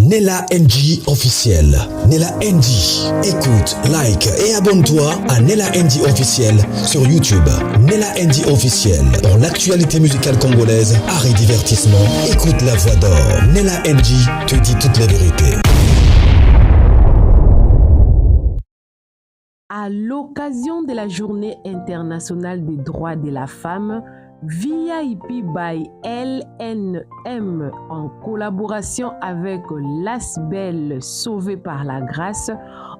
Nella NG officiel. Nella NG. Écoute, like et abonne-toi à Nella NG officiel sur YouTube. Nella NG officiel. Pour l'actualité musicale congolaise, art et divertissement, écoute la voix d'or. Nella NG te dit toute la vérité. À l'occasion de la Journée internationale des droits de la femme, VIP by LNM en collaboration avec l'ASBEL Sauvé par la Grâce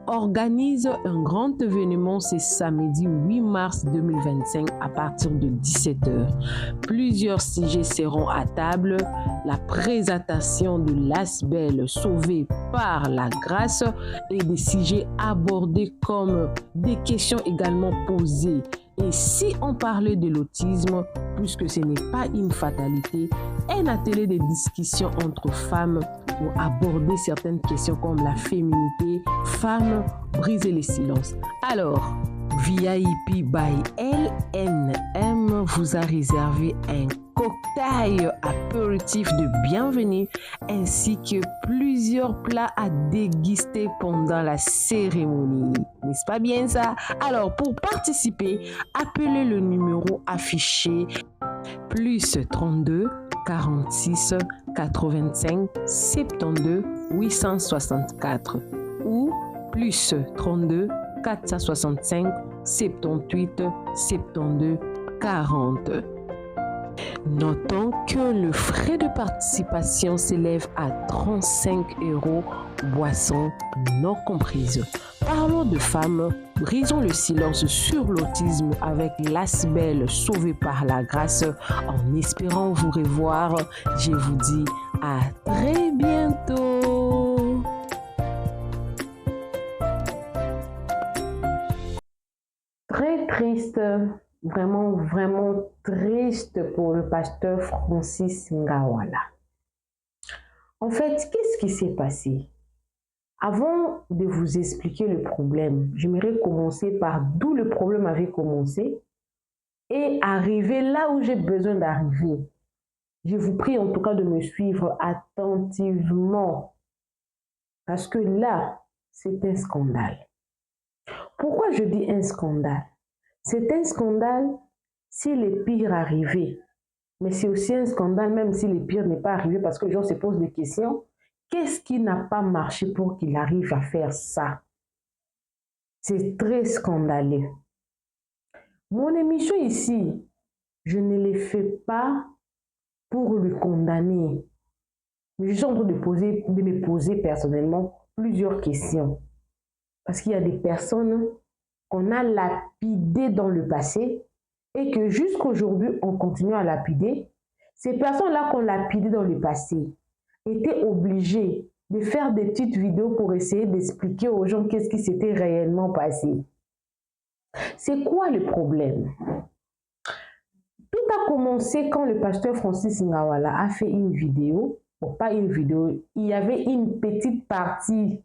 organise un grand événement ce samedi 8 mars 2025 à partir de 17h. Plusieurs sujets seront à table, la présentation de l'ASBEL Sauvé par la Grâce et des sujets abordés comme des questions également posées. Et si on parlait de l'autisme, puisque ce n'est pas une fatalité, un atelier de discussion entre femmes pour aborder certaines questions comme la féminité, femmes, briser les silences. Alors, VIP by LNM vous a réservé un cocktail apéritif de bienvenue ainsi que plusieurs plats à déguster pendant la cérémonie. N'est-ce pas bien ça? Alors, pour participer, appelez le numéro affiché plus 32 46 85 72 864 ou plus 32 465 78 72 40. Notons que le frais de participation s'élève à 35 €, boissons non comprises. Parlons de femmes, brisons le silence sur l'autisme avec l'ASBEL Sauvé par la Grâce. En espérant vous revoir, je vous dis à très bientôt. Très triste. Vraiment triste pour le pasteur Francis Ngawala. En fait, qu'est-ce qui s'est passé? Avant de vous expliquer le problème, j'aimerais commencer par d'où le problème avait commencé et arriver là où j'ai besoin d'arriver. Je vous prie en tout cas de me suivre attentivement parce que là, c'est un scandale. Pourquoi je dis un scandale? C'est un scandale si le pire arrivé, mais c'est aussi un scandale même si le pire n'est pas arrivé parce que les gens se posent des questions. Qu'est-ce qui n'a pas marché pour qu'il arrive à faire ça? C'est très scandaleux. Mon émission ici, je ne l'ai fait pas pour le condamner, mais je suis en train de me poser personnellement plusieurs questions. Parce qu'il y a des personnes qu'on a lapidées dans le passé et que jusqu'aujourd'hui, on continue à lapider. Ces personnes-là qu'on lapidait dans le passé étaient obligées de faire des petites vidéos pour essayer d'expliquer aux gens qu'est-ce qui s'était réellement passé. C'est quoi le problème? Tout a commencé quand le pasteur Francis Ngawala a fait une vidéo, bon, pas une vidéo, il y avait une petite partie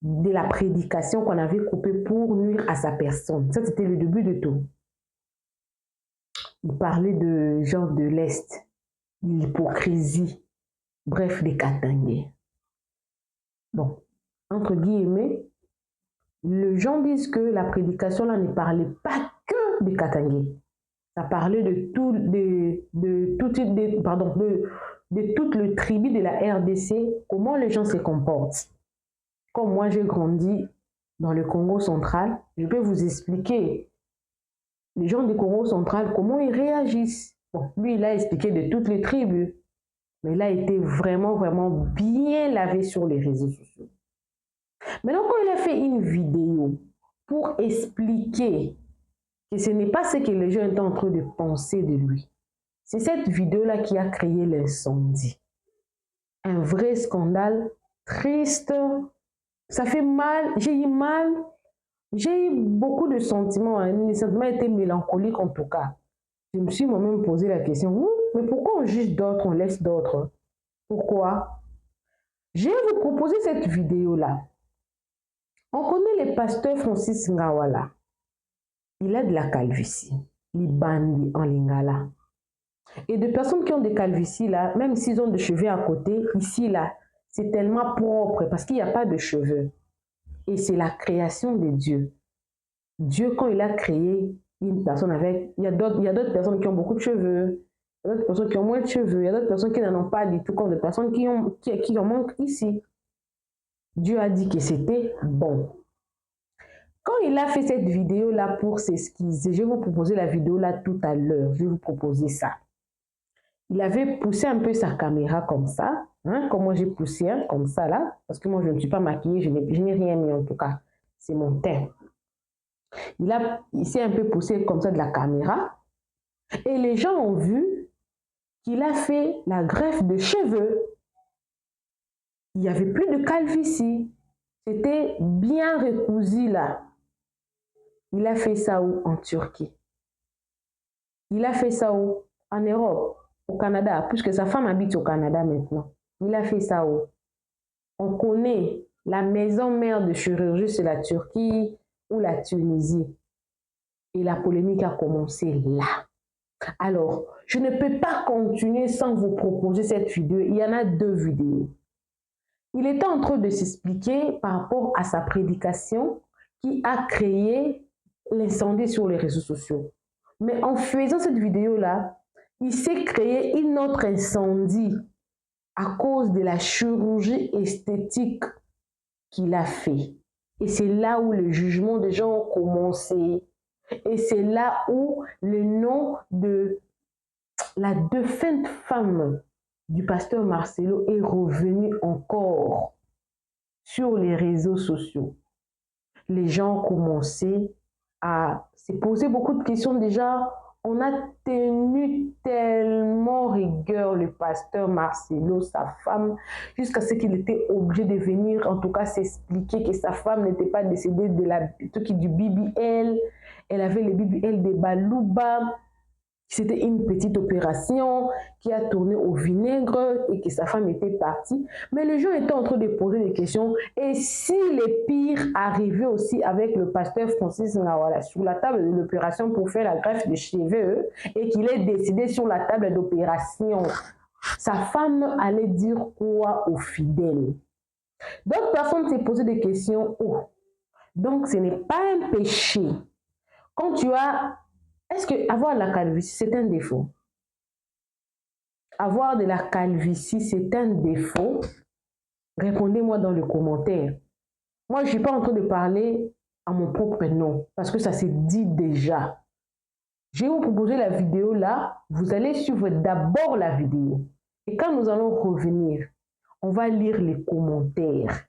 de la prédication qu'on avait coupée pour nuire à sa personne. Ça, c'était le début de tout. Il parlait de gens de l'Est, l'hypocrisie, bref, des Katangais. Bon, entre guillemets, les gens disent que la prédication là ne parlait pas que des Katangais. Ça parlait de toute le tribu de la RDC, comment les gens se comportent. Comme moi, j'ai grandi dans le Congo central, je peux vous expliquer les gens du Congo central, comment ils réagissent. Bon, lui, il a expliqué de toutes les tribus, mais il a été vraiment bien lavé sur les réseaux sociaux. Maintenant, quand il a fait une vidéo pour expliquer que ce n'est pas ce que les gens étaient en train de penser de lui, c'est cette vidéo-là qui a créé l'incendie. Un vrai scandale, triste. Ça fait mal, j'ai eu beaucoup de sentiments, les sentiments étaient mélancoliques en tout cas. Je me suis moi-même posé la question, mais pourquoi on juge d'autres, on laisse d'autres? Pourquoi? Je vais vous proposer cette vidéo-là. On connaît le pasteur Francis Ngawala. Il a de la calvitie, il bandi en lingala. Et des personnes qui ont des calvities là, même s'ils ont des cheveux à côté, ici là, c'est tellement propre parce qu'il n'y a pas de cheveux. Et c'est la création de Dieu. Dieu, quand il a créé une personne avec... Il y a d'autres personnes qui ont beaucoup de cheveux, il y a d'autres personnes qui ont moins de cheveux, il y a d'autres personnes qui n'en ont pas du tout, comme des personnes qui en manquent ici. Dieu a dit que c'était bon. Quand il a fait cette vidéo-là pour s'excuser, je vais vous proposer la vidéo-là tout à l'heure, je vais vous proposer ça. Il avait poussé un peu sa caméra comme ça, hein, comme moi j'ai poussé comme ça là, parce que moi je ne suis pas maquillée, je n'ai rien mis en tout cas, c'est mon teint. Il s'est un peu poussé comme ça de la caméra, et les gens ont vu qu'il a fait la greffe de cheveux. Il n'y avait plus de calvitie, c'était bien recousu là. Il a fait ça où? En Turquie. Il a fait ça où? En Europe, au Canada, puisque sa femme habite au Canada maintenant. Il a fait ça où? On connaît la maison mère de chirurgie, c'est la Turquie ou la Tunisie. Et la polémique a commencé là. Alors, je ne peux pas continuer sans vous proposer cette vidéo. Il y en a 2 vidéos. Il était en train de s'expliquer par rapport à sa prédication qui a créé l'incendie sur les réseaux sociaux. Mais en faisant cette vidéo-là, il s'est créé une autre incendie à cause de la chirurgie esthétique qu'il a fait. Et c'est là où le jugement des gens ont commencé. Et c'est là où le nom de la défunte femme du pasteur Marcelo est revenu encore sur les réseaux sociaux. Les gens ont commencé à se poser beaucoup de questions. Déjà, on a tenu tellement rigueur le pasteur Marcelo, sa femme, jusqu'à ce qu'il était obligé de venir, en tout cas, s'expliquer que sa femme n'était pas décédée du BBL. Elle avait le BBL de Balouba. C'était une petite opération qui a tourné au vinaigre et que sa femme était partie. Mais les gens étaient en train de poser des questions. Et si le pire arrivait aussi avec le pasteur Francis Nawala sur la table de l'opération pour faire la greffe de cheveux et qu'il est décédé sur la table d'opération, sa femme allait dire quoi aux fidèles? D'autres personnes s'est posé des questions. Oh, donc ce n'est pas un péché. Quand tu as... Est-ce que avoir la calvitie, c'est un défaut? Avoir de la calvitie, c'est un défaut? Répondez-moi dans le commentaire. Moi, je ne suis pas en train de parler à mon propre nom, parce que ça s'est dit déjà. Je vais vous proposer la vidéo là. Vous allez suivre d'abord la vidéo. Et quand nous allons revenir, on va lire les commentaires.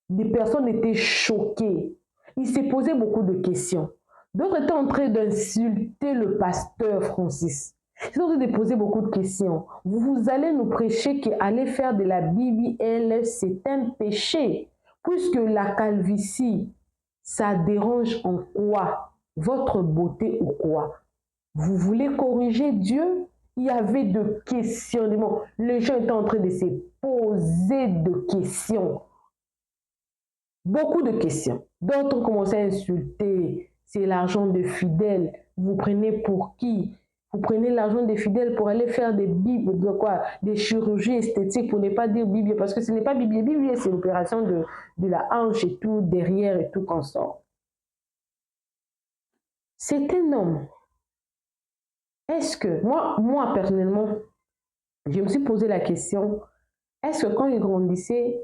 Des personnes étaient choquées. Ils se posaient beaucoup de questions. D'autres étaient en train d'insulter le pasteur Francis. Ils ont de poser beaucoup de questions. Vous allez nous prêcher qu'aller faire de la BBL, c'est un péché. Puisque la calvitie, ça dérange en quoi? Votre beauté ou quoi? Vous voulez corriger Dieu? Il y avait de questionnements. Les gens étaient en train de se poser de questions. Beaucoup de questions. D'autres commençaient à insulter. C'est l'argent de fidèles. Vous prenez pour qui? Vous prenez l'argent des fidèles pour aller faire des bibles, des chirurgies esthétiques, pour ne pas dire Bible, parce que ce n'est pas Bible. Bible, c'est l'opération de la hanche et tout, derrière et tout qu'on sort. C'est un homme. Est-ce que, moi personnellement, je me suis posé la question, est-ce que quand il grandissait,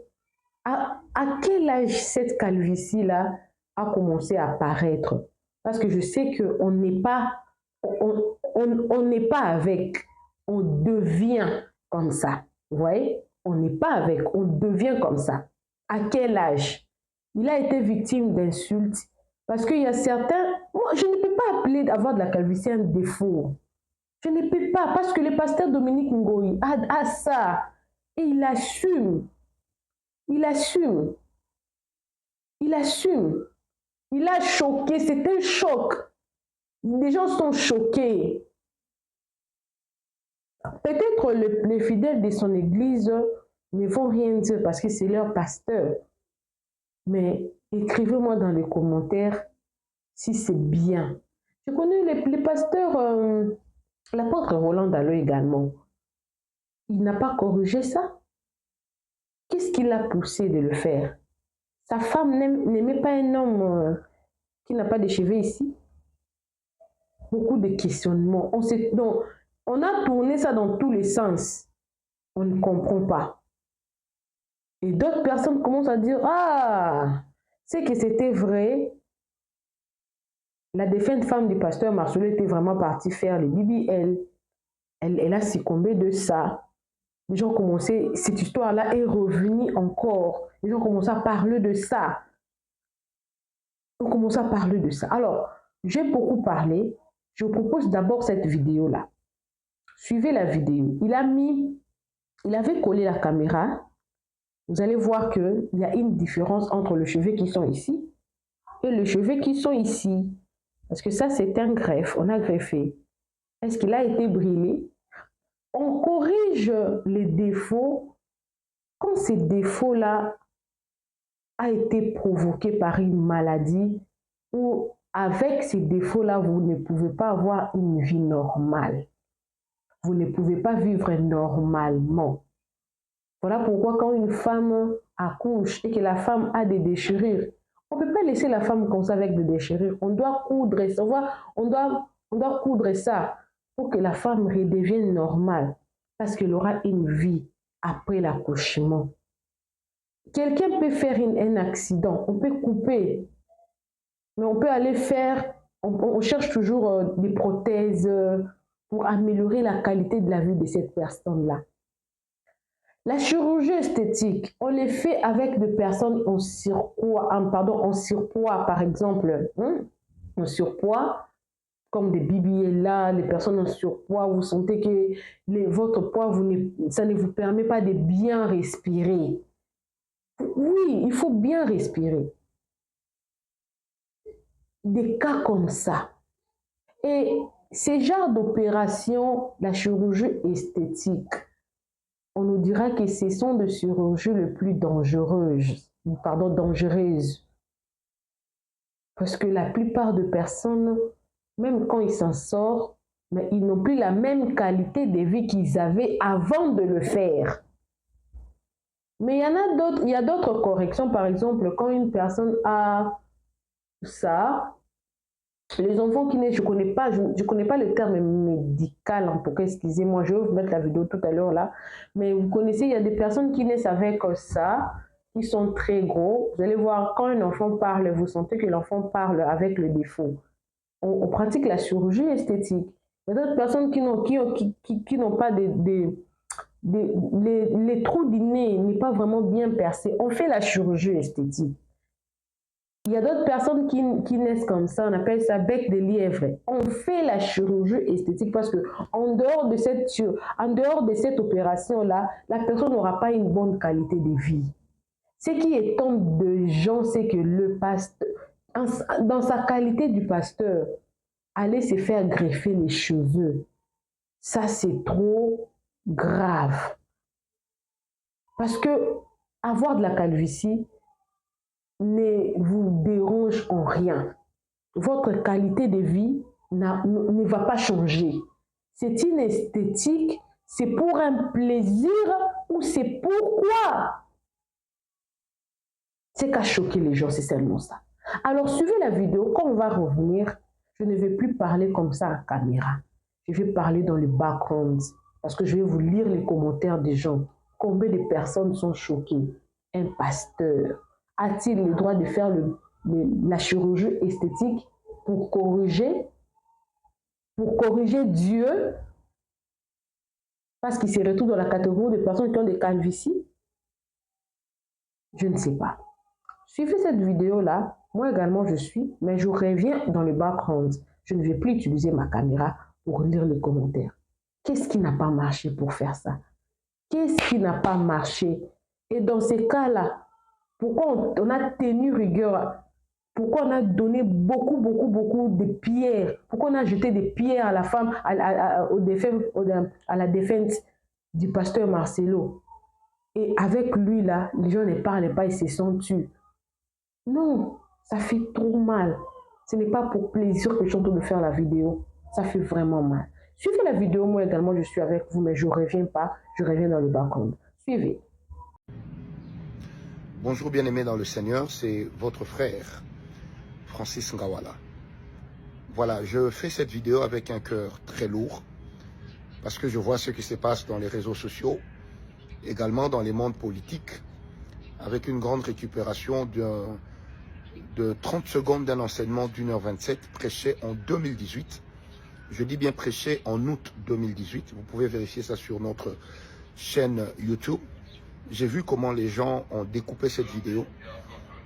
à quel âge cette calvitie-là a commencé à apparaître? Parce que je sais qu'on n'est pas, on n'est pas avec, on devient comme ça. Vous voyez? On n'est pas avec, on devient comme ça. À quel âge? Il a été victime d'insultes. Parce qu'il y a certains, moi, je ne peux pas appeler avoir de la calvitie un défaut. Je ne peux pas, parce que le pasteur Dominique Ngoï a ça. Et il assume. Il assume. Il assume. Il a choqué. C'est un choc. Les gens sont choqués. Peut-être les fidèles de son église ne vont rien dire parce que c'est leur pasteur. Mais écrivez-moi dans les commentaires si c'est bien. Je connais les pasteurs, l'apôtre Roland Dallot également. Il n'a pas corrigé ça. Qu'est-ce qui l'a poussé de le faire? Sa femme n'aimait pas un homme qui n'a pas de cheveux ici. Beaucoup de questionnements. On a tourné ça dans tous les sens. On ne comprend pas. Et d'autres personnes commencent à dire, ah, c'est que c'était vrai. La défunte femme du pasteur Marcelo était vraiment partie faire les BBL. Elle a succombé de ça. Les gens commençaient, cette histoire-là est revenue encore. Les gens commençaient à parler de ça. On commence à parler de ça. Alors, j'ai beaucoup parlé. Je vous propose d'abord cette vidéo-là. Suivez la vidéo. Il avait collé la caméra. Vous allez voir qu'il y a une différence entre les cheveux qui sont ici et les cheveux qui sont ici. Parce que ça, c'est un greffe. On a greffé. Est-ce qu'il a été brûlé? On corrige les défauts quand ces défauts-là a été provoqué par une maladie ou avec ces défauts-là, vous ne pouvez pas avoir une vie normale. Vous ne pouvez pas vivre normalement. Voilà pourquoi quand une femme accouche et que la femme a des déchirures, on ne peut pas laisser la femme comme ça avec des déchirures. On doit coudre ça. On doit coudre ça pour que la femme redevienne normale. Parce qu'elle aura une vie après l'accouchement. Quelqu'un peut faire un accident, on peut couper, mais on peut aller faire, on cherche toujours des prothèses pour améliorer la qualité de la vie de cette personne-là. La chirurgie esthétique, on les fait avec des personnes en surpoids, par exemple, en surpoids, comme des BBL là, les personnes en surpoids, vous sentez que votre poids, ça ne vous permet pas de bien respirer. Oui, il faut bien respirer. Des cas comme ça. Et ces genres d'opérations, la chirurgie esthétique, on nous dira que ce sont des chirurgies les plus dangereuses. Parce que la plupart des personnes, même quand ils s'en sortent, mais ils n'ont plus la même qualité de vie qu'ils avaient avant de le faire. Mais il y a d'autres corrections. Par exemple, quand une personne a ça, les enfants qui naissent, je connais pas le terme médical, en tout cas, excusez-moi, je vais vous mettre la vidéo tout à l'heure là, mais vous connaissez, il y a des personnes qui naissent avec ça, qui sont très gros. Vous allez voir, quand un enfant parle, vous sentez que l'enfant parle avec le défaut. On pratique la chirurgie esthétique. Il y a d'autres personnes qui n'ont pas les trous du nez n'est pas vraiment bien percés. On fait la chirurgie esthétique. Il y a d'autres personnes qui naissent comme ça, on appelle ça bec de lièvre. On fait la chirurgie esthétique parce que en dehors de cette opération-là, la personne n'aura pas une bonne qualité de vie. Ce qui étonne de gens, c'est que le pasteur, dans sa qualité du pasteur, aller se faire greffer les cheveux, ça c'est trop grave. Parce que avoir de la calvitie ne vous dérange en rien. Votre qualité de vie ne va pas changer. C'est une esthétique, c'est pour un plaisir ou c'est pourquoi? C'est qu'à choquer les gens, c'est seulement ça. Alors suivez la vidéo, quand on va revenir, je ne vais plus parler comme ça à caméra. Je vais parler dans le background parce que je vais vous lire les commentaires des gens. Combien de personnes sont choquées? Un pasteur a-t-il le droit de faire la chirurgie esthétique pour corriger Dieu parce qu'il se retrouve dans la catégorie de personnes qui ont des calvities? Je ne sais pas. Suivez cette vidéo-là. Moi également, je suis, mais je reviens dans le background. Je ne vais plus utiliser ma caméra pour lire les commentaires. Qu'est-ce qui n'a pas marché pour faire ça? Qu'est-ce qui n'a pas marché? Et dans ces cas-là, pourquoi on a tenu rigueur? Pourquoi on a donné beaucoup de pierres? Pourquoi on a jeté des pierres à la femme, à la défunte du pasteur Marcelo? Et avec lui, là, les gens ne parlaient pas, ils se sont tués. Non, ça fait trop mal. Ce n'est pas pour plaisir que je suis en train de faire la vidéo. Ça fait vraiment mal. Suivez la vidéo, moi également, je suis avec vous, mais je ne reviens pas. Je reviens dans le background. Suivez. Bonjour bien-aimés dans le Seigneur, c'est votre frère, Francis Ngawala. Voilà, je fais cette vidéo avec un cœur très lourd, parce que je vois ce qui se passe dans les réseaux sociaux, également dans les mondes politiques, avec une grande récupération de 30 secondes d'un enseignement d'1h27 prêché en 2018. Je dis bien prêché en août 2018. Vous pouvez vérifier ça sur notre chaîne YouTube. J'ai vu comment les gens ont découpé cette vidéo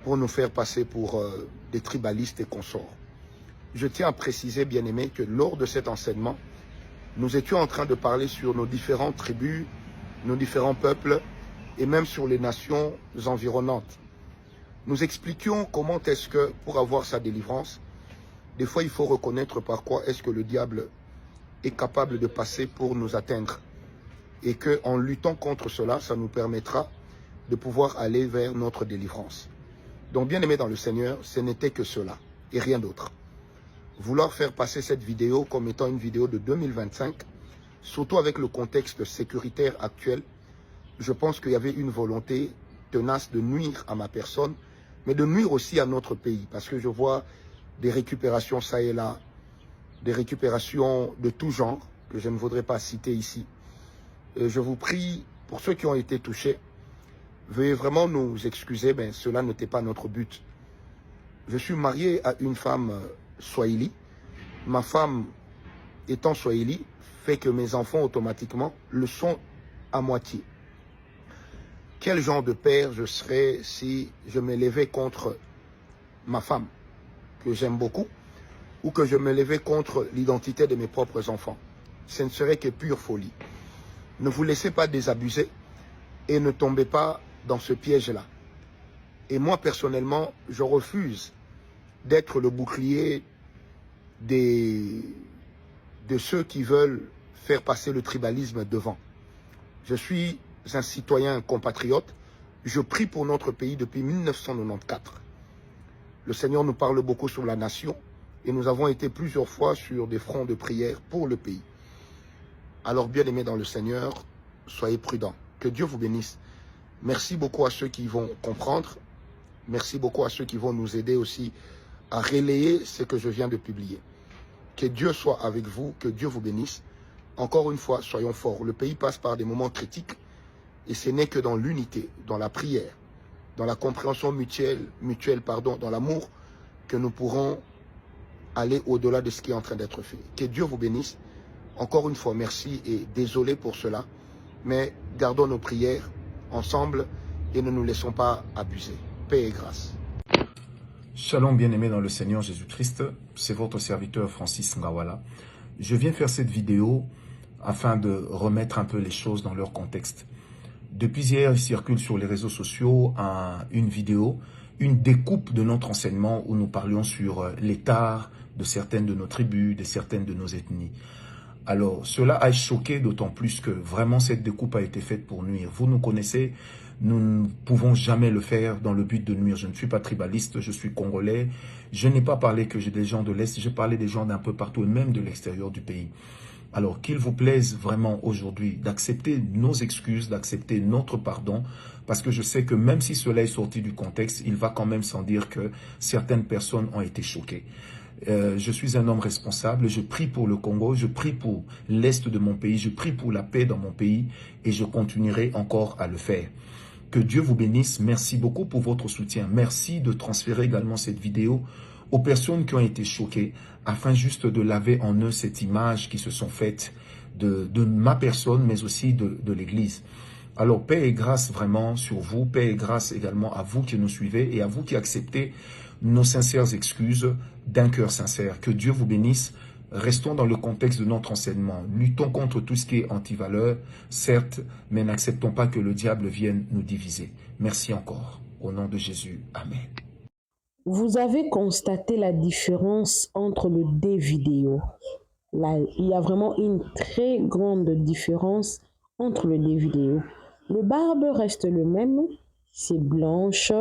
pour nous faire passer pour des tribalistes et consorts. Je tiens à préciser, bien-aimés, que lors de cet enseignement, nous étions en train de parler sur nos différentes tribus, nos différents peuples et même sur les nations environnantes. Nous expliquions comment est-ce que, pour avoir sa délivrance, des fois il faut reconnaître par quoi est-ce que le diable est capable de passer pour nous atteindre. Et qu'en luttant contre cela, ça nous permettra de pouvoir aller vers notre délivrance. Donc bien aimé dans le Seigneur, ce n'était que cela et rien d'autre. Vouloir faire passer cette vidéo comme étant une vidéo de 2025, surtout avec le contexte sécuritaire actuel, je pense qu'il y avait une volonté tenace de nuire à ma personne, mais de nuire aussi à notre pays, parce que je vois des récupérations ça et là, des récupérations de tout genre, que je ne voudrais pas citer ici. Et je vous prie, pour ceux qui ont été touchés, veuillez vraiment nous excuser, mais cela n'était pas notre but. Je suis marié à une femme swahili. Ma femme, étant swahili, fait que mes enfants automatiquement le sont à moitié. Quel genre de père je serais si je me levais contre ma femme, que j'aime beaucoup, ou que je me levais contre l'identité de mes propres enfants? Ce ne serait que pure folie. Ne vous laissez pas désabuser et ne tombez pas dans ce piège-là. Et moi, personnellement, je refuse d'être le bouclier de ceux qui veulent faire passer le tribalisme devant. Je suis un citoyen compatriote. Je prie pour notre pays depuis 1994. Le Seigneur nous parle beaucoup sur la nation et nous avons été plusieurs fois sur des fronts de prière pour le pays. Alors, bien aimés dans le Seigneur, soyez prudents. Que Dieu vous bénisse. Merci beaucoup à ceux qui vont comprendre. Merci beaucoup à ceux qui vont nous aider aussi à relayer ce que je viens de publier. Que Dieu soit avec vous, que Dieu vous bénisse. Encore une fois, soyons forts. Le pays passe par des moments critiques et ce n'est que dans l'unité, dans la prière, dans la compréhension mutuelle, dans l'amour, que nous pourrons aller au-delà de ce qui est en train d'être fait. Que Dieu vous bénisse. Encore une fois, merci et désolé pour cela. Mais gardons nos prières ensemble et ne nous laissons pas abuser. Paix et grâce. Shalom bien-aimés dans le Seigneur Jésus-Christ, c'est votre serviteur Francis Ngawala. Je viens faire cette vidéo afin de remettre un peu les choses dans leur contexte. Depuis hier, il circule sur les réseaux sociaux une vidéo, une découpe de notre enseignement où nous parlions sur l'état de certaines de nos tribus, de certaines de nos ethnies. Alors, cela a choqué d'autant plus que vraiment cette découpe a été faite pour nuire. Vous nous connaissez, nous ne pouvons jamais le faire dans le but de nuire. Je ne suis pas tribaliste, je suis congolais. Je n'ai pas parlé que j'ai des gens de l'Est, j'ai parlé des gens d'un peu partout et même de l'extérieur du pays. Alors, qu'il vous plaise vraiment aujourd'hui d'accepter nos excuses, d'accepter notre pardon, parce que je sais que même si cela est sorti du contexte, il va quand même sans dire que certaines personnes ont été choquées. Je suis un homme responsable, je prie pour le Congo, je prie pour l'Est de mon pays, je prie pour la paix dans mon pays et je continuerai encore à le faire. Que Dieu vous bénisse, merci beaucoup pour votre soutien. Merci de transférer également cette vidéo aux personnes qui ont été choquées afin juste de laver en eux cette image qui se sont faites de ma personne mais aussi de l'Église. Alors paix et grâce vraiment sur vous, paix et grâce également à vous qui nous suivez et à vous qui acceptez nos sincères excuses d'un cœur sincère. Que Dieu vous bénisse. Restons dans le contexte de notre enseignement. Luttons contre tout ce qui est anti-valeur, certes, mais n'acceptons pas que le diable vienne nous diviser. Merci encore. Au nom de Jésus. Amen. Vous avez constaté la différence entre les deux vidéos. Là, il y a vraiment une très grande différence entre les deux vidéos. Le barbe reste le même, c'est blanche.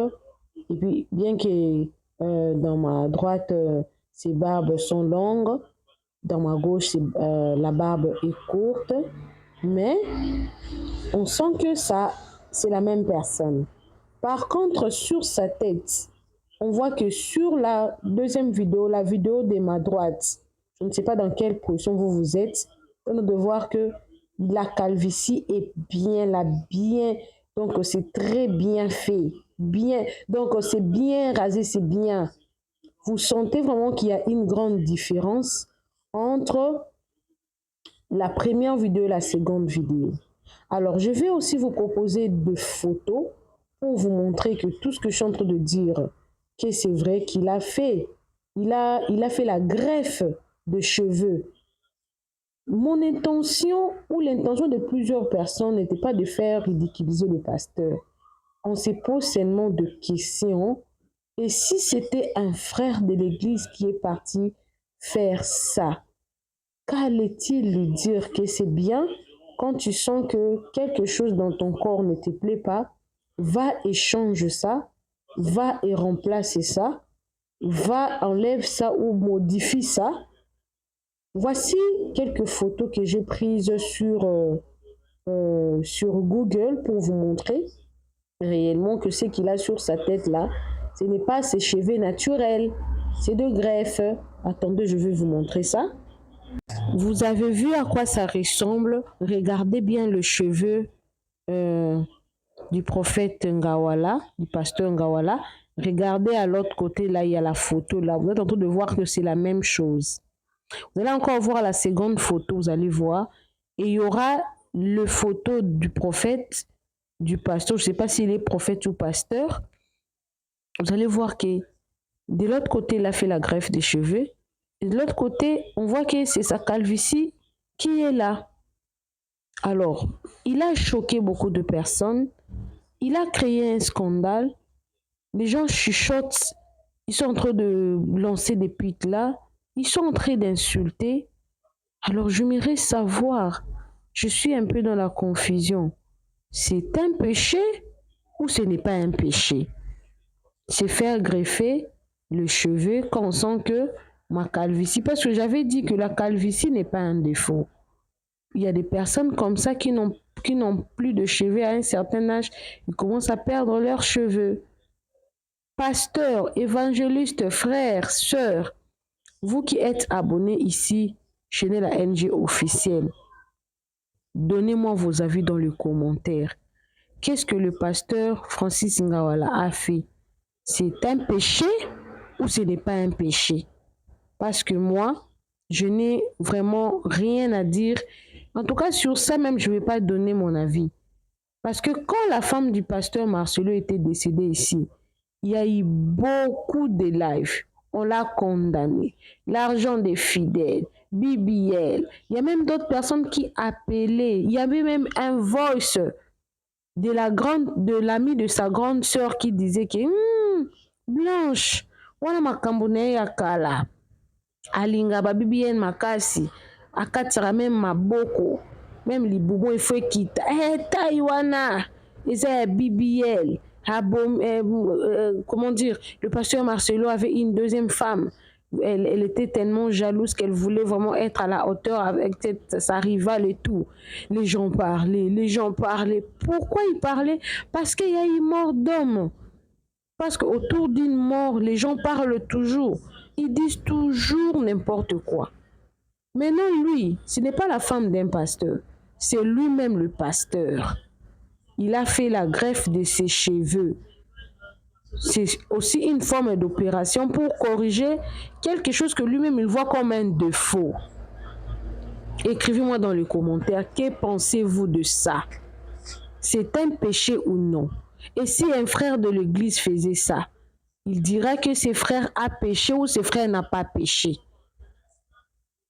Et puis, bien que dans ma droite, ces barbes sont longues, dans ma gauche, la barbe est courte, mais on sent que ça, c'est la même personne. Par contre, sur sa tête, on voit que sur la deuxième vidéo, la vidéo de ma droite, je ne sais pas dans quelle position vous êtes, on de voir que la calvitie est bien là, bien, donc c'est très bien fait, bien, donc c'est bien rasé, c'est bien. Vous sentez vraiment qu'il y a une grande différence entre la première vidéo et la seconde vidéo. Alors, je vais aussi vous proposer des photos pour vous montrer que tout ce que je suis en train de dire, que c'est vrai qu'il a fait. Il a fait la greffe de cheveux. Mon intention ou l'intention de plusieurs personnes n'était pas de faire ridiculiser le pasteur. On se pose seulement de questions. Et si c'était un frère de l'église qui est parti faire ça, qu'allait-il lui dire que c'est bien quand tu sens que quelque chose dans ton corps ne te plaît pas, va et change ça, va et remplace ça, va enlève ça ou modifie ça. Voici quelques photos que j'ai prises sur Google pour vous montrer réellement que ce qu'il a sur sa tête là, ce n'est pas ses cheveux naturels, c'est de greffe. Attendez, je vais vous montrer ça. Vous avez vu à quoi ça ressemble? Regardez bien le cheveu du prophète Ngawala, du pasteur Ngawala. Regardez à l'autre côté, là, il y a la photo. Là, vous êtes en train de voir que c'est la même chose. Vous allez encore voir la seconde photo, vous allez voir. Et il y aura le photo du prophète, du pasteur. Je ne sais pas s'il est prophète ou pasteur. Vous allez voir que de l'autre côté, il a fait la greffe des cheveux. Et de l'autre côté, on voit que c'est sa calvitie qui est là. Alors, il a choqué beaucoup de personnes. Il a créé un scandale. Les gens chuchotent. Ils sont en train de lancer des pics là. Ils sont en train d'insulter. Alors, j'aimerais savoir. Je suis un peu dans la confusion. C'est un péché ou ce n'est pas un péché? C'est faire greffer le cheveu quand on sent que ma calvitie, parce que j'avais dit que la calvitie n'est pas un défaut. Il y a des personnes comme ça qui n'ont plus de cheveux à un certain âge, ils commencent à perdre leurs cheveux. Pasteurs, évangélistes, frères, sœurs, vous qui êtes abonnés ici chez Nella NG officielle, donnez-moi vos avis dans les commentaires. Qu'est-ce que le pasteur Francis Ngawala a fait? C'est un péché ou ce n'est pas un péché? Parce que moi, je n'ai vraiment rien à dire. En tout cas, sur ça même, je ne vais pas donner mon avis. Parce que quand la femme du pasteur Marcelo était décédée ici, il y a eu beaucoup de lives. On l'a condamné. L'argent des fidèles, BBL. Il y a même d'autres personnes qui appelaient. Il y avait même un voice de l'amie de sa grande sœur qui disait que Blanche, wana makambo na ye ya kala. Alinga ba BBL makasi, akatira même maboko, même libubu il faut quitter. Taïwana, ils ont BBL. Comment dire, le pasteur Marcelo avait une deuxième femme. Elle était tellement jalouse qu'elle voulait vraiment être à la hauteur avec sa rivale et tout. Les gens parlaient. Pourquoi ils parlaient? Parce qu'il y a eu mort d'homme. Parce qu'autour d'une mort, les gens parlent toujours. Ils disent toujours n'importe quoi. Maintenant, lui, ce n'est pas la femme d'un pasteur. C'est lui-même le pasteur. Il a fait la greffe de ses cheveux. C'est aussi une forme d'opération pour corriger quelque chose que lui-même il voit comme un défaut. Écrivez-moi dans les commentaires, que pensez-vous de ça? C'est un péché ou non? Et si un frère de l'église faisait ça, il dira que ses frères a péché ou ses frères n'a pas péché.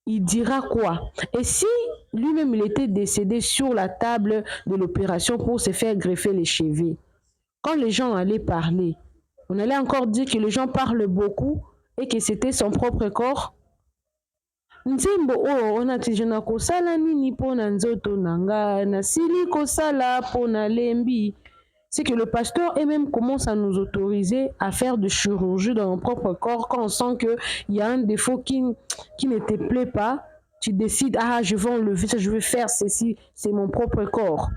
Il dira quoi? Et si lui-même il était décédé sur la table de l'opération pour se faire greffer les cheveux, quand les gens allaient parler, on allait encore dire que les gens parlent beaucoup et que c'était son propre corps. Nzimbo on a tijana kosala nini pona nzoto nanga na sili kosala pona lembi. C'est que le pasteur et même commence à nous autoriser à faire de chirurgie dans notre propre corps quand on sent qu'il y a un défaut qui ne te plaît pas. Tu décides, je vais enlever ça, je vais faire ceci, c'est mon propre corps.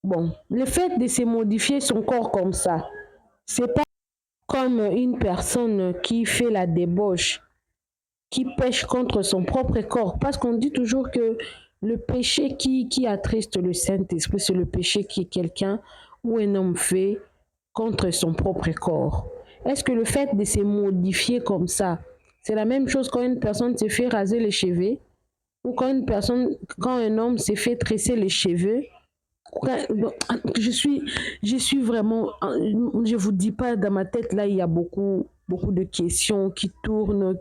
Bon, le fait de se modifier son corps comme ça, c'est pas comme une personne qui fait la débauche, qui pêche contre son propre corps. Parce qu'on dit toujours que le péché qui attriste le Saint-Esprit, c'est le péché qui est quelqu'un ou un homme fait contre son propre corps. Est-ce que le fait de se modifier comme ça, c'est la même chose quand une personne se fait raser les cheveux ou quand un homme se fait tresser les cheveux? Je suis vraiment, je vous dis pas, dans ma tête là, il y a beaucoup de questions qui tournent.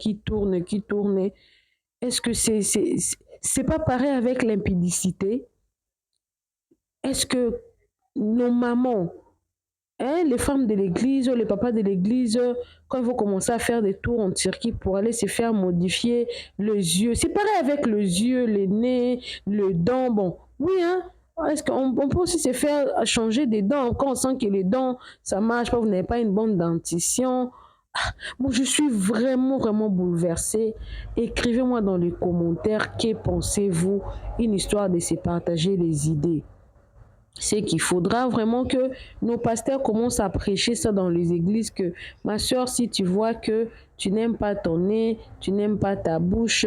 Est-ce que c'est pas pareil avec l'impudicité? Est-ce que nos mamans, hein, les femmes de l'église, les papas de l'église, quand ils vont commencer à faire des tours en Turquie pour aller se faire modifier les yeux, c'est pareil avec les yeux, les nez, le dent, bon, oui, hein, est-ce qu'on peut aussi se faire changer des dents quand on sent que les dents, ça marche pas, vous n'avez pas une bonne dentition? Bon, je suis vraiment bouleversée. Écrivez-moi dans les commentaires, que pensez-vous? Une histoire de se partager les idées. C'est qu'il faudra vraiment que nos pasteurs commencent à prêcher ça dans les églises, que ma soeur, si tu vois que tu n'aimes pas ton nez, tu n'aimes pas ta bouche,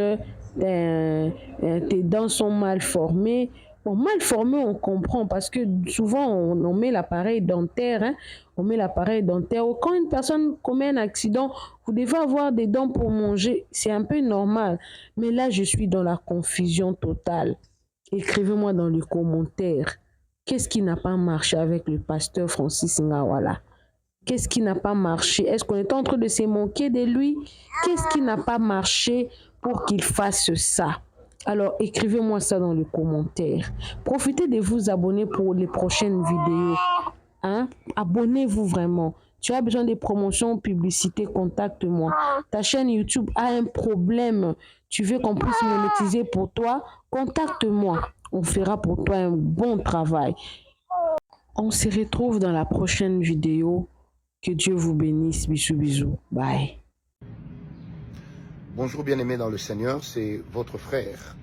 tes dents sont mal formées. Bon, mal formées, on comprend parce que souvent on met l'appareil dentaire, hein, on met l'appareil dentaire. Quand une personne commet un accident, vous devez avoir des dents pour manger, c'est un peu normal. Mais là, je suis dans la confusion totale. Écrivez-moi dans les commentaires. Qu'est-ce qui n'a pas marché avec le pasteur Francis Ngawala? Qu'est-ce qui n'a pas marché? Est-ce qu'on est en train de se moquer de lui? Qu'est-ce qui n'a pas marché pour qu'il fasse ça? Alors, écrivez-moi ça dans les commentaires. Profitez de vous abonner pour les prochaines vidéos. Hein? Abonnez-vous vraiment. Tu as besoin de promotions, publicité, contacte-moi. Ta chaîne YouTube a un problème. Tu veux qu'on puisse monétiser pour toi? Contacte-moi. On fera pour toi un bon travail. On se retrouve dans la prochaine vidéo. Que Dieu vous bénisse. Bisous, bisous. Bye. Bonjour bien-aimés dans le Seigneur, c'est votre frère,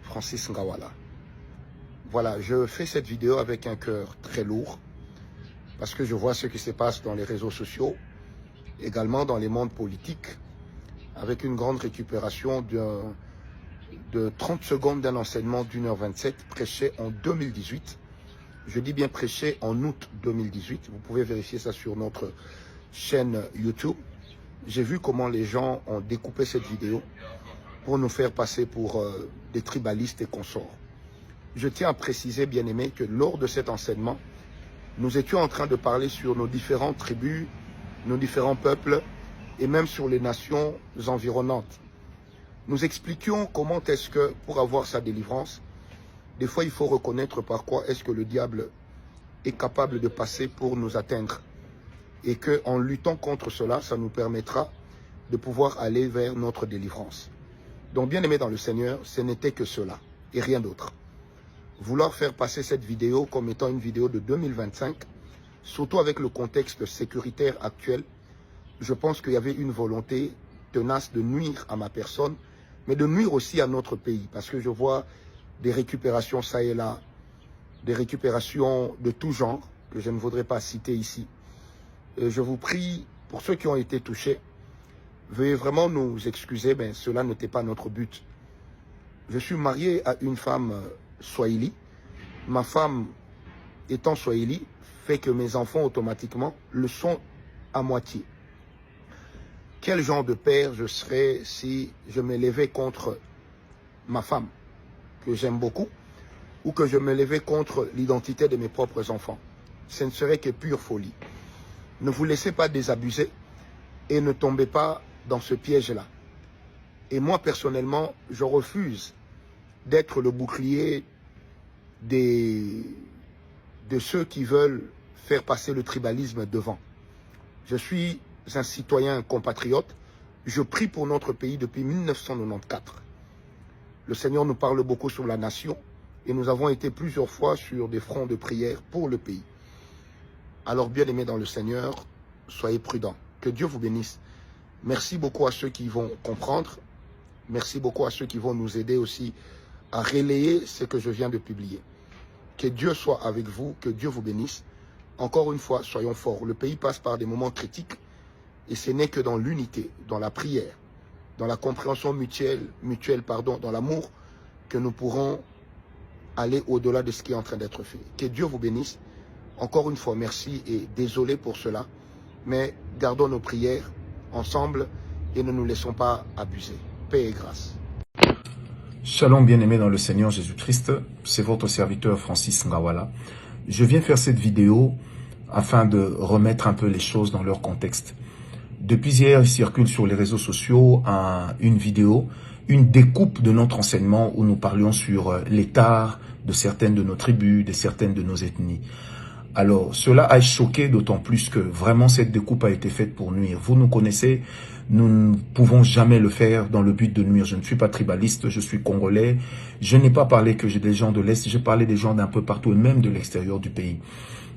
Francis Ngawala. Voilà, je fais cette vidéo avec un cœur très lourd parce que je vois ce qui se passe dans les réseaux sociaux, également dans les mondes politiques, avec une grande récupération de 30 secondes d'un enseignement d'1h27 prêché en 2018. Je dis bien prêché en août 2018. Vous pouvez vérifier ça sur notre chaîne YouTube. J'ai vu comment les gens ont découpé cette vidéo pour nous faire passer pour des tribalistes et consorts. Je tiens à préciser, bien aimé, que lors de cet enseignement, nous étions en train de parler sur nos différentes tribus, nos différents peuples et même sur les nations environnantes. Nous expliquions comment est-ce que, pour avoir sa délivrance, des fois il faut reconnaître par quoi est-ce que le diable est capable de passer pour nous atteindre. Et qu'en luttant contre cela, ça nous permettra de pouvoir aller vers notre délivrance. Donc bien aimé dans le Seigneur, ce n'était que cela et rien d'autre. Vouloir faire passer cette vidéo comme étant une vidéo de 2025, surtout avec le contexte sécuritaire actuel, je pense qu'il y avait une volonté tenace de nuire à ma personne, mais de nuire aussi à notre pays, parce que je vois des récupérations ça et là, des récupérations de tout genre, que je ne voudrais pas citer ici. Je vous prie, pour ceux qui ont été touchés, veuillez vraiment nous excuser, mais cela n'était pas notre but. Je suis marié à une femme swahili. Ma femme, étant swahili, fait que mes enfants automatiquement le sont à moitié. Quel genre de père je serais si je me levais contre ma femme, que j'aime beaucoup, ou que je me levais contre l'identité de mes propres enfants? Ce ne serait que pure folie. Ne vous laissez pas désabuser et ne tombez pas dans ce piège-là. Et moi, personnellement, je refuse d'être le bouclier de ceux qui veulent faire passer le tribalisme devant. Je suis un citoyen compatriote. Je prie pour notre pays depuis 1994. Le Seigneur nous parle beaucoup sur la nation et nous avons été plusieurs fois sur des fronts de prière pour le pays. Alors, bien aimés dans le Seigneur, soyez prudents. Que Dieu vous bénisse. Merci beaucoup à ceux qui vont comprendre. Merci beaucoup à ceux qui vont nous aider aussi à relayer ce que je viens de publier. Que Dieu soit avec vous, que Dieu vous bénisse. Encore une fois, soyons forts. Le pays passe par des moments critiques et ce n'est que dans l'unité, dans la prière, dans la compréhension mutuelle, dans l'amour, que nous pourrons aller au-delà de ce qui est en train d'être fait. Que Dieu vous bénisse. Encore une fois, merci et désolé pour cela, mais gardons nos prières ensemble et ne nous laissons pas abuser. Paix et grâce. Shalom bien-aimés dans le Seigneur Jésus-Christ, c'est votre serviteur Francis Ngawala. Je viens faire cette vidéo afin de remettre un peu les choses dans leur contexte. Depuis hier, il circule sur les réseaux sociaux une vidéo, une découpe de notre enseignement où nous parlions sur l'état de certaines de nos tribus, de certaines de nos ethnies. Alors, cela a choqué d'autant plus que vraiment cette découpe a été faite pour nuire. Vous nous connaissez, nous ne pouvons jamais le faire dans le but de nuire. Je ne suis pas tribaliste, je suis congolais. Je n'ai pas parlé que j'ai des gens de l'Est, j'ai parlé des gens d'un peu partout et même de l'extérieur du pays.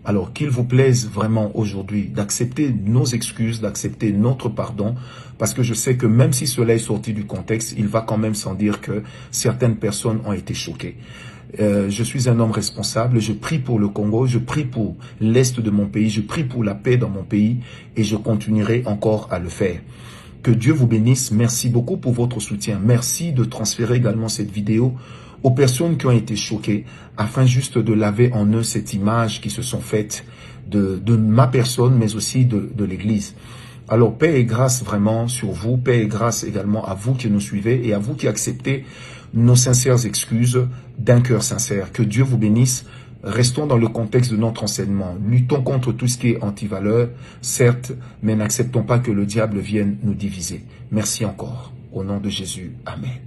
Alors, qu'il vous plaise vraiment aujourd'hui d'accepter nos excuses, d'accepter notre pardon, parce que je sais que même si cela est sorti du contexte, il va quand même sans dire que certaines personnes ont été choquées. Je suis un homme responsable, je prie pour le Congo, je prie pour l'Est de mon pays, je prie pour la paix dans mon pays et je continuerai encore à le faire. Que Dieu vous bénisse, merci beaucoup pour votre soutien. Merci de transférer également cette vidéo aux personnes qui ont été choquées afin juste de laver en eux cette image qui se sont faites de ma personne mais aussi de l'Église. Alors paix et grâce vraiment sur vous, paix et grâce également à vous qui nous suivez et à vous qui acceptez nos sincères excuses d'un cœur sincère. Que Dieu vous bénisse. Restons dans le contexte de notre enseignement. Luttons contre tout ce qui est anti-valeur, certes, mais n'acceptons pas que le diable vienne nous diviser. Merci encore. Au nom de Jésus. Amen.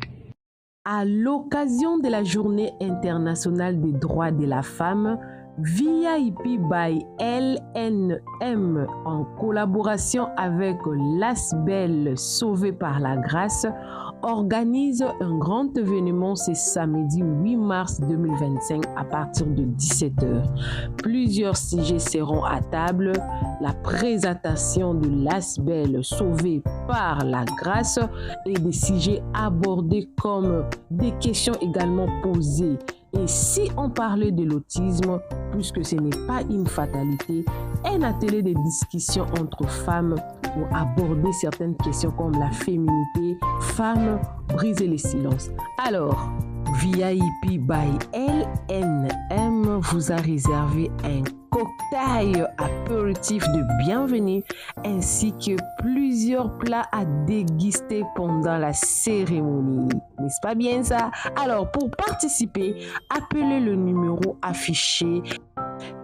À l'occasion de la Journée internationale des droits de la femme, VIP by LNM en collaboration avec l'ASBEL Sauvé par la Grâce organise un grand événement ce samedi 8 mars 2025 à partir de 17h. Plusieurs sujets seront à table. La présentation de l'ASBEL Sauvé par la Grâce et des sujets abordés comme des questions également posées. Et si on parlait de l'autisme, puisque ce n'est pas une fatalité, un atelier de discussion entre femmes pour aborder certaines questions comme la féminité, femmes, briser les silences. Alors, VIP by LNM vous a réservé un cocktail apéritif de bienvenue ainsi que plusieurs plats à déguster pendant la cérémonie. N'est-ce pas bien ça? Alors, pour participer, appelez le numéro affiché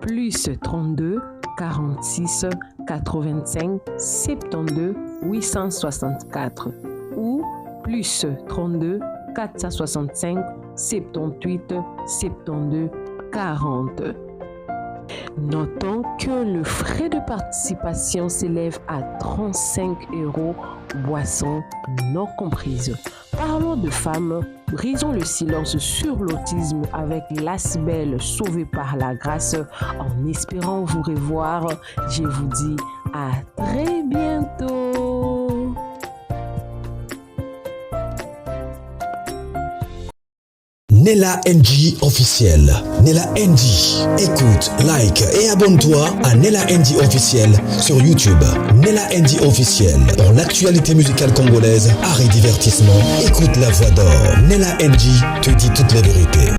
plus 32 46 85 72 864 ou plus 32 465 78 72 40. Notons que le frais de participation s'élève à 35 €, boissons non comprises. Parlons de femmes, brisons le silence sur l'autisme avec l'ASBEL Sauvé par la Grâce. En espérant vous revoir, je vous dis à très bientôt. Nella NG officiel. Nella NG. Écoute, like et abonne-toi à Nella NG officiel sur YouTube. Nella NG officiel. Pour l'actualité musicale congolaise, art et divertissement, écoute la voix d'or. Nella NG te dit toutes les vérités.